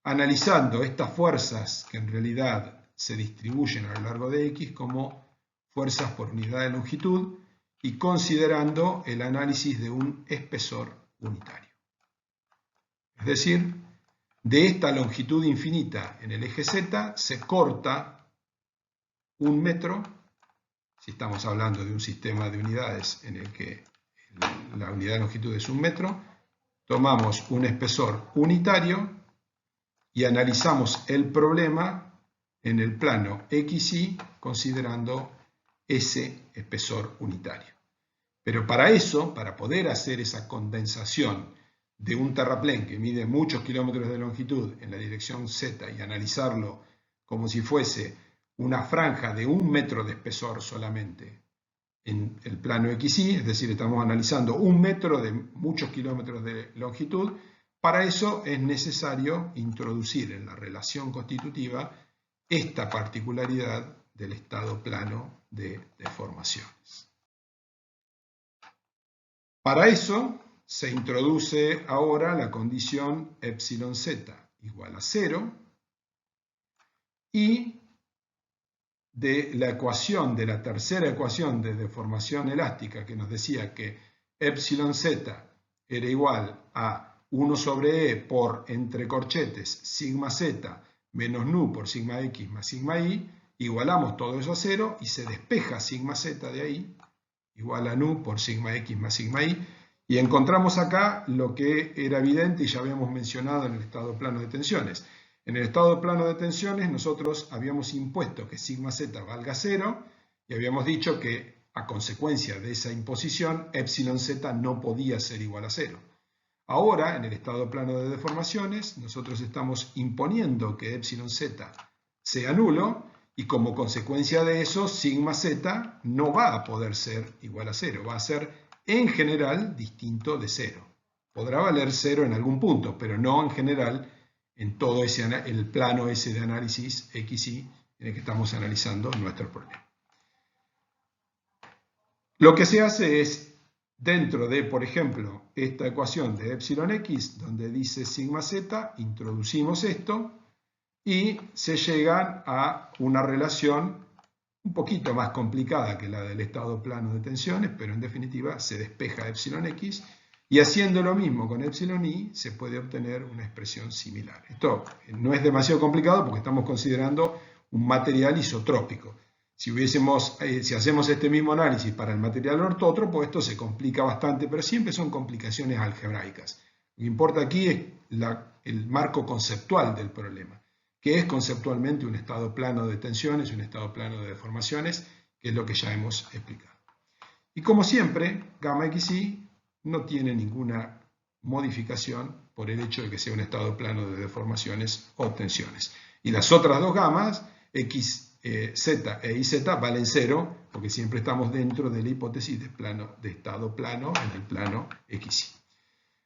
A: analizando estas fuerzas que en realidad se distribuyen a lo largo de X como fuerzas por unidad de longitud y considerando el análisis de un espesor unitario. Es decir, de esta longitud infinita en el eje Z se corta 1 metro, si estamos hablando de un sistema de unidades en el que la unidad de longitud es 1 metro, tomamos un espesor unitario y analizamos el problema en el plano XY considerando ese espesor unitario. Pero para eso, para poder hacer esa condensación de un terraplén que mide muchos kilómetros de longitud en la dirección Z y analizarlo como si fuese una franja de 1 metro de espesor solamente en el plano XY, es decir, estamos analizando 1 metro de muchos kilómetros de longitud, para eso es necesario introducir en la relación constitutiva esta particularidad del estado plano de deformaciones. Para eso se introduce ahora la condición epsilon z igual a 0 y de la ecuación, de la tercera ecuación de deformación elástica que nos decía que epsilon z era igual a 1 sobre e por entre corchetes sigma z menos nu por sigma x más sigma y, igualamos todo eso a 0 y se despeja sigma z de ahí, igual a nu por sigma x más sigma y, y encontramos acá lo que era evidente y ya habíamos mencionado en el estado plano de tensiones. En el estado plano de tensiones nosotros habíamos impuesto que sigma z valga 0 y habíamos dicho que a consecuencia de esa imposición epsilon z no podía ser igual a 0. Ahora, en el estado plano de deformaciones, nosotros estamos imponiendo que epsilon z sea nulo Y como consecuencia de eso, sigma z no va a poder ser igual a 0, va a ser en general distinto de 0. Podrá valer 0 en algún punto, pero no en general en todo el plano ese de análisis XY en el que estamos analizando nuestro problema. Lo que se hace es, dentro de, por ejemplo, esta ecuación de epsilon x, donde dice sigma z, introducimos esto y se llega a una relación un poquito más complicada que la del estado plano de tensiones, pero en definitiva se despeja epsilon x, y haciendo lo mismo con epsilon y se puede obtener una expresión similar. Esto no es demasiado complicado porque estamos considerando un material isotrópico. Si hacemos este mismo análisis para el material ortótropo, esto se complica bastante, pero siempre son complicaciones algebraicas. Lo que importa aquí es el marco conceptual del problema, que es conceptualmente un estado plano de tensiones, un estado plano de deformaciones, que es lo que ya hemos explicado. Y como siempre, gamma xy no tiene ninguna modificación por el hecho de que sea un estado plano de deformaciones o tensiones. Y las otras dos gamas, x, z e iz, valen 0, porque siempre estamos dentro de la hipótesis de estado plano en el plano xy.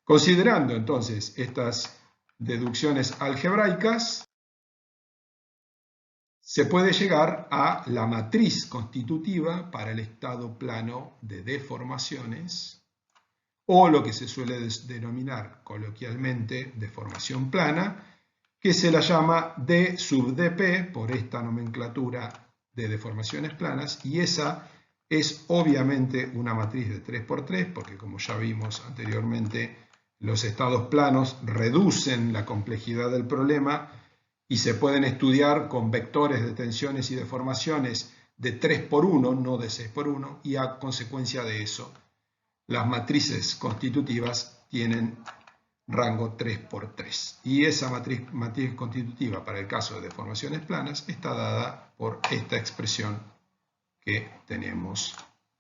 A: Considerando entonces estas deducciones algebraicas, se puede llegar a la matriz constitutiva para el estado plano de deformaciones, o lo que se suele denominar coloquialmente deformación plana, que se la llama D sub dp por esta nomenclatura de deformaciones planas, y esa es obviamente una matriz de 3×3, porque como ya vimos anteriormente, los estados planos reducen la complejidad del problema y se pueden estudiar con vectores de tensiones y deformaciones de 3×1, no de 6×1, y a consecuencia de eso, las matrices constitutivas tienen rango 3×3. Y esa matriz constitutiva para el caso de deformaciones planas está dada por esta expresión que tenemos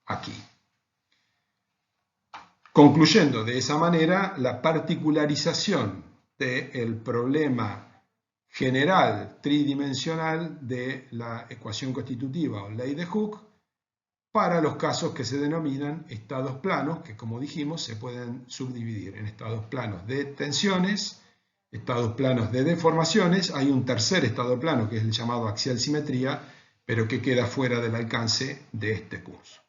A: aquí. Concluyendo de esa manera, la particularización del problema general tridimensional de la ecuación constitutiva o ley de Hooke para los casos que se denominan estados planos, que como dijimos se pueden subdividir en estados planos de tensiones, estados planos de deformaciones. Hay un tercer estado plano que es el llamado axial simetría, pero que queda fuera del alcance de este curso.